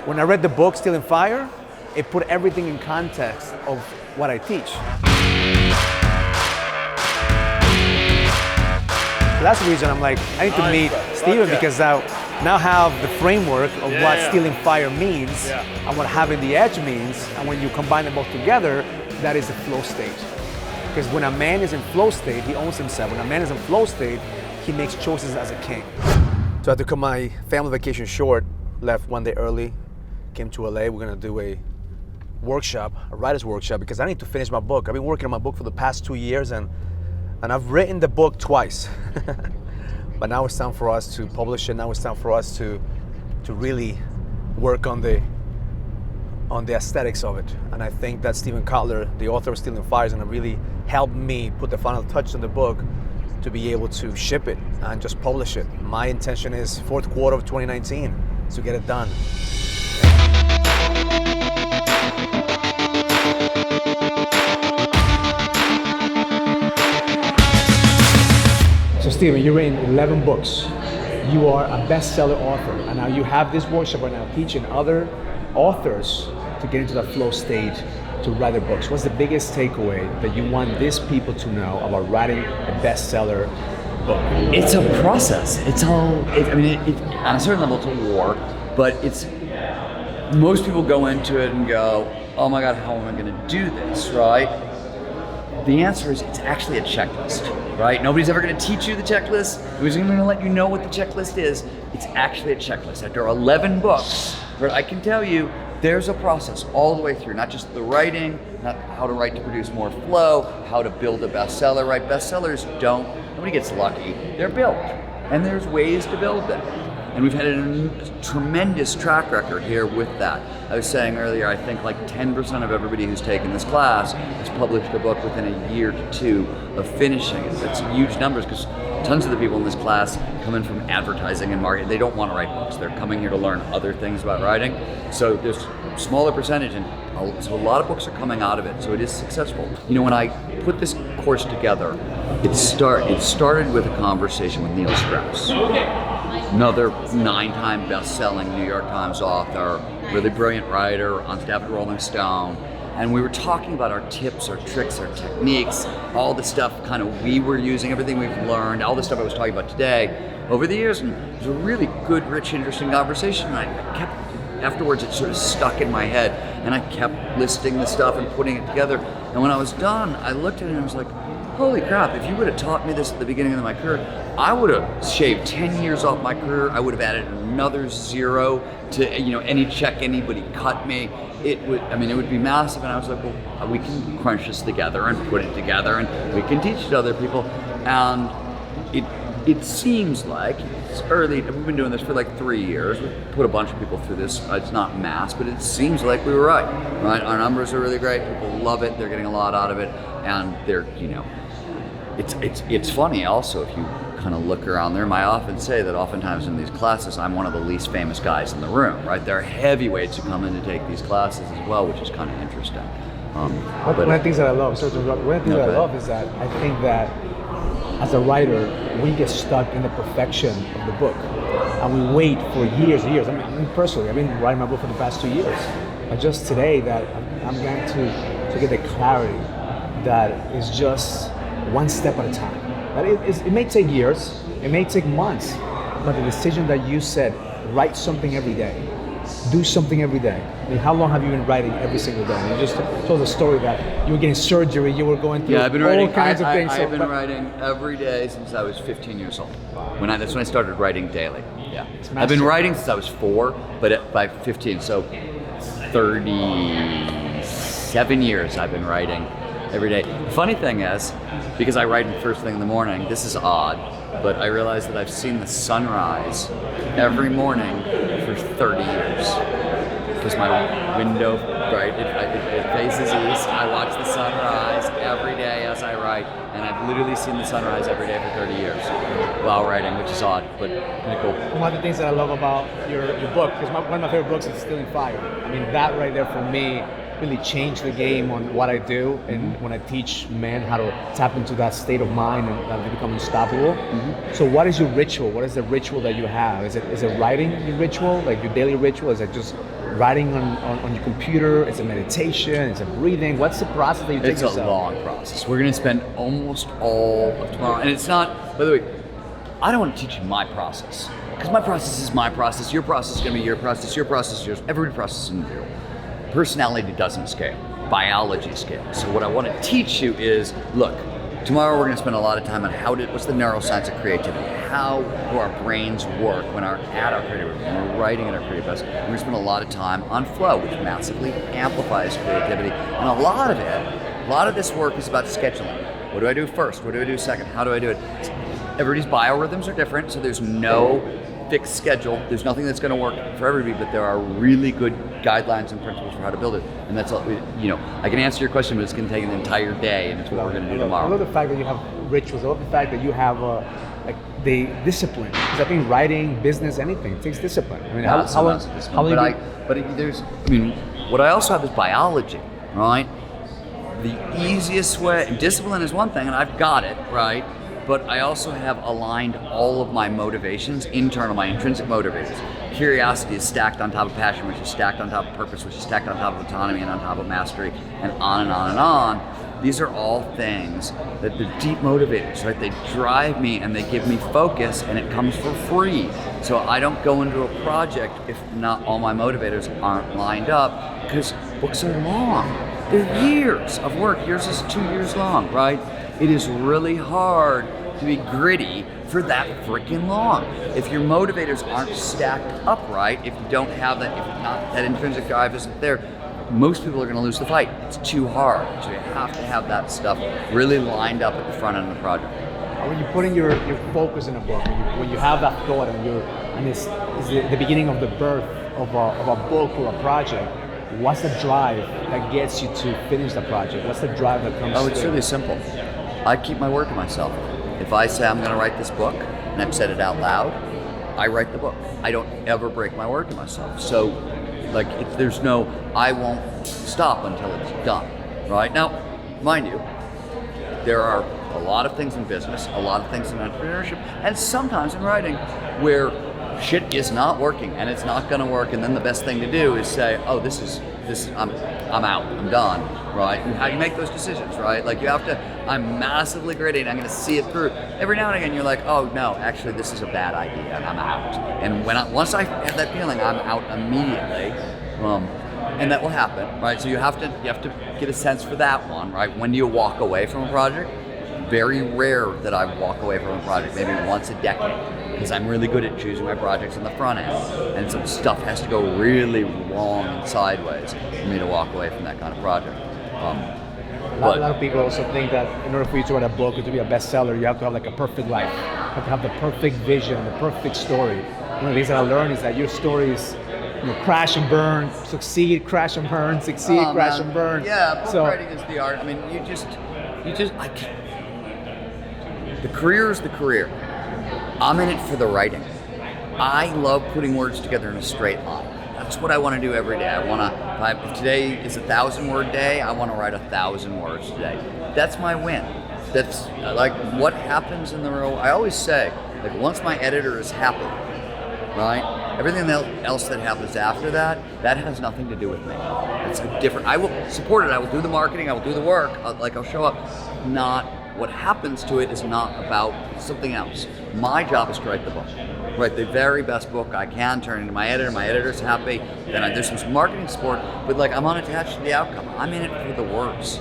When I read the book, Stealing Fire, it put everything in context of what I teach. That's the reason I'm like, I need to meet Steven because I now have the framework of what stealing fire means and what having the edge means. And when you combine them both together, that is the flow state. Because when a man is in flow state, he owns himself. When a man is in flow state, he makes choices as a king. So I had to cut my family vacation short, left one day early, came to LA. We're gonna do a workshop, a writer's workshop, because I need to finish my book. I've been working on my book for the past 2 years and I've written the book twice. But now it's time for us to publish it. Now it's time for us to really work on the aesthetics of it. And I think that Steven Kotler, the author of Stealing Fire, is gonna really help me put the final touch on the book to be able to ship it and just publish it. My intention is fourth quarter of 2019 to get it done. So Steven, you've written 11 books. You are a bestseller author, and now you have this workshop right now teaching other authors to get into that flow state to write their books. What's the biggest takeaway that you want these people to know about writing a bestseller book? It's a process. It's all, on a certain level it's a war, but most people go into it and go, oh my God, how am I gonna do this, right? The answer is it's actually a checklist, right? Nobody's ever gonna teach you the checklist. Nobody's gonna let you know what the checklist is. It's actually a checklist. After 11 books, where I can tell you, there's a process all the way through, not just the writing, not how to write to produce more flow, how to build a bestseller, right? Bestsellers nobody gets lucky, they're built. And there's ways to build them. And we've had a tremendous track record here with that. I was saying earlier, I think like 10% of everybody who's taken this class has published a book within a year to two of finishing it. That's huge numbers because tons of the people in this class come in from advertising and marketing. They don't want to write books. They're coming here to learn other things about writing. So there's a smaller percentage, and so a lot of books are coming out of it. So it is successful. You know, when I put this course together, it started with a conversation with Neil Strauss, another 9-time best-selling New York Times author, really brilliant writer, on staff at Rolling Stone. And we were talking about our tips, our tricks, our techniques, all the stuff kind of we were using, everything we've learned, all the stuff I was talking about today over the years. And it was a really good, rich, interesting conversation. And I kept, afterwards it sort of stuck in my head and I kept listing the stuff and putting it together. And when I was done, I looked at it and I was like, holy crap, if you would have taught me this at the beginning of my career, I would have shaved 10 years off my career. I would have added another 0 to any check anybody cut me. It would be massive. And I was like, well, we can crunch this together and put it together and we can teach it to other people. And it seems like it's early. We've been doing this for like 3 years. We put a bunch of people through this. It's not mass, but it seems like we were right? Our numbers are really great. People love it. They're getting a lot out of it. And they're, it's funny also if you kind of look around there. I often say that oftentimes in these classes, I'm one of the least famous guys in the room, right? There are heavyweights who come in to take these classes as well, which is kind of interesting. One of the things that I love, I love is that I think that as a writer, we get stuck in the perfection of the book, and we wait for years and years. I mean, personally, I've been writing my book for the past 2 years. But just today, that I'm going to get the clarity that is just one step at a time. That it may take years, it may take months, but the decision that you said, write something every day, do something every day. I mean, how long have you been writing every single day? You just told the story that you were getting surgery, you were going through all kinds of things. I've been writing every day since I was 15 years old. That's when I started writing daily. Yeah, I've been writing since I was 4, but by 15, so 37 years I've been writing every day. The funny thing is, because I write first thing in the morning, this is odd, but I realize that I've seen the sunrise every morning for 30 years. Because my window, right, it faces east. I watch the sunrise every day as I write, and I've literally seen the sunrise every day for 30 years while writing, which is odd, but kind of cool. One of the things that I love about your book, because one of my favorite books is Stealing Fire. I mean, that right there for me really changed the game on what I do, and when I teach men how to tap into that state of mind and to become unstoppable. So what is your ritual? What is the ritual that you have? Is it writing your ritual, like your daily ritual? Is it just writing on your computer? It's a meditation, it's a breathing. What's the process that you take yourself? It's a long process. We're going to spend almost all of tomorrow. And it's not, by the way, I don't want to teach you my process. Because my process is my process. Your process is going to be your process. Your process is yours. Every process is individual. Personality doesn't scale. Biology scales. So what I want to teach you is, look, tomorrow we're going to spend a lot of time on what's the neuroscience of creativity? How do our brains work when we're at our creative, when we're writing at our creative best? We're going to spend a lot of time on flow, which massively amplifies creativity. And a lot of this work is about scheduling. What do I do first? What do I do second? How do I do it? Everybody's biorhythms are different, so there's no fixed schedule. There's nothing that's going to work for everybody, but there are really good guidelines and principles for how to build it. And that's all, I can answer your question, but it's going to take an entire day, and it's what we're going to do tomorrow. I love the fact that you have rituals. I love the fact that you have the discipline. Because I think writing, business, anything, it takes discipline. I mean, what I also have is biology, right? The easiest way, discipline is one thing, and I've got it, right? But I also have aligned all of my motivations, my intrinsic motivators. Curiosity is stacked on top of passion, which is stacked on top of purpose, which is stacked on top of autonomy and on top of mastery, and on and on and on. These are all things that they're deep motivators, right? They drive me and they give me focus, and it comes for free. So I don't go into a project if not all my motivators aren't lined up, because books are long. They're years of work. Yours is 2 years long, right? It is really hard to be gritty for that freaking long. If your motivators aren't stacked up right, if you don't have that, if not that intrinsic drive isn't there, most people are going to lose the fight. It's too hard. So you have to have that stuff really lined up at the front end of the project. When you're putting your focus in a book, when you have that thought and it's the beginning of the birth of a book or a project, what's the drive that gets you to finish the project? What's the drive that comes? It's really simple. I keep my word to myself. If I say I'm going to write this book and I've said it out loud, I write the book. I don't ever break my word to myself. So, I won't stop until it's done, right? Now, mind you, there are a lot of things in business, a lot of things in entrepreneurship, and sometimes in writing where shit is not working and it's not going to work, and then the best thing to do is say, oh, this is I'm out, I'm done, right? And how do you make those decisions, right? Like you have to, I'm massively gritty and I'm going to see it through. Every now and again you're like, oh no, actually this is a bad idea and I'm out. And once I have that feeling, I'm out immediately, and that will happen, right? So you have to get a sense for that one, right? When do you walk away from a project? Very rare that I walk away from a project, maybe once a decade. Because I'm really good at choosing my projects on the front end, and some stuff has to go really wrong and sideways for me to walk away from that kind of project. A lot of people also think that in order for you to write a book or to be a bestseller, you have to have like a perfect life. You have to have the perfect vision, the perfect story. One of the things that I learned is that your story is crash and burn, succeed, crash and burn, succeed, crash and burn. Yeah, book writing is the art. I mean, the career is the career. I'm in it for the writing. I love putting words together in a straight line. That's what I want to do every day. If today is 1,000-word day, I want to write 1,000 words today. That's my win. That's like what happens in the real. I always say, like once my editor is happy, right? Everything else that happens after that has nothing to do with me. It's different. I will support it. I will do the marketing. I will do the work. I'll show up. What happens to it is not about something else. My job is to write the book. Write the very best book I can, turn it into my editor. My editor's happy. Then there's some marketing support, but I'm unattached to the outcome. I'm in it for the words.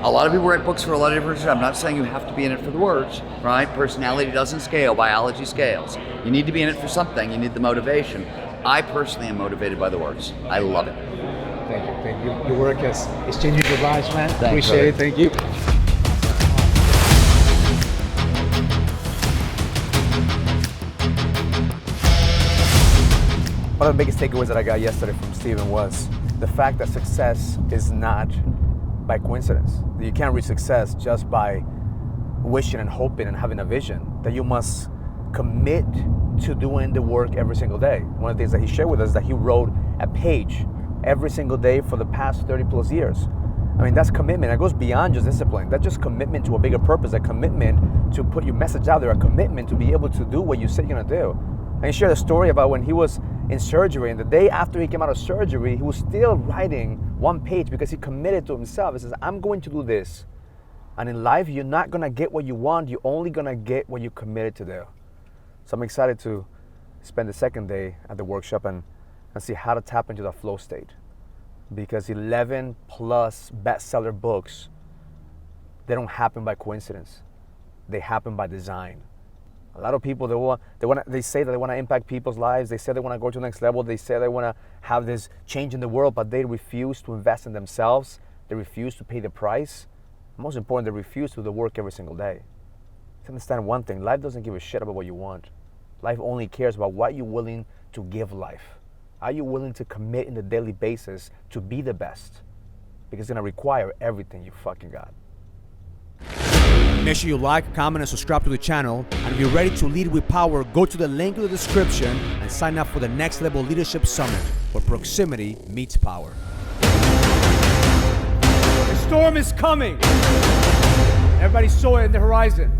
A lot of people write books for a lot of different reasons. I'm not saying you have to be in it for the words, right? Personality doesn't scale, biology scales. You need to be in it for something. You need the motivation. I personally am motivated by the words. I love it. Thank you. Your work is changing your lives, man. Thanks, Appreciate it. Thank you. One of the biggest takeaways that I got yesterday from Stephen was the fact that success is not by coincidence. That you can't reach success just by wishing and hoping and having a vision. That you must commit to doing the work every single day. One of the things that he shared with us is that he wrote a page every single day for the past 30 plus years. I mean, that's commitment. It goes beyond just discipline. That's just commitment to a bigger purpose, a commitment to put your message out there, a commitment to be able to do what you say you're gonna do. And he shared a story about when he was in surgery, and the day after he came out of surgery, he was still writing one page because he committed to himself. He says, I'm going to do this. And in life, you're not gonna get what you want, you're only gonna get what you committed to do. So I'm excited to spend the second day at the workshop and see how to tap into that flow state. Because 11 plus bestseller books, they don't happen by coincidence. They happen by design. A lot of people, they say that they want to impact people's lives. They say they want to go to the next level. They say they want to have this change in the world, but they refuse to invest in themselves. They refuse to pay the price. Most important, they refuse to do the work every single day. To understand one thing, life doesn't give a shit about what you want. Life only cares about what you're willing to give life. Are you willing to commit on a daily basis to be the best? Because it's going to require everything you fucking got. Make sure you like, comment, and subscribe to the channel. And if you're ready to lead with power, go to the link in the description and sign up for the Next Level Leadership Summit, where proximity meets power. The storm is coming. Everybody saw it in the horizon.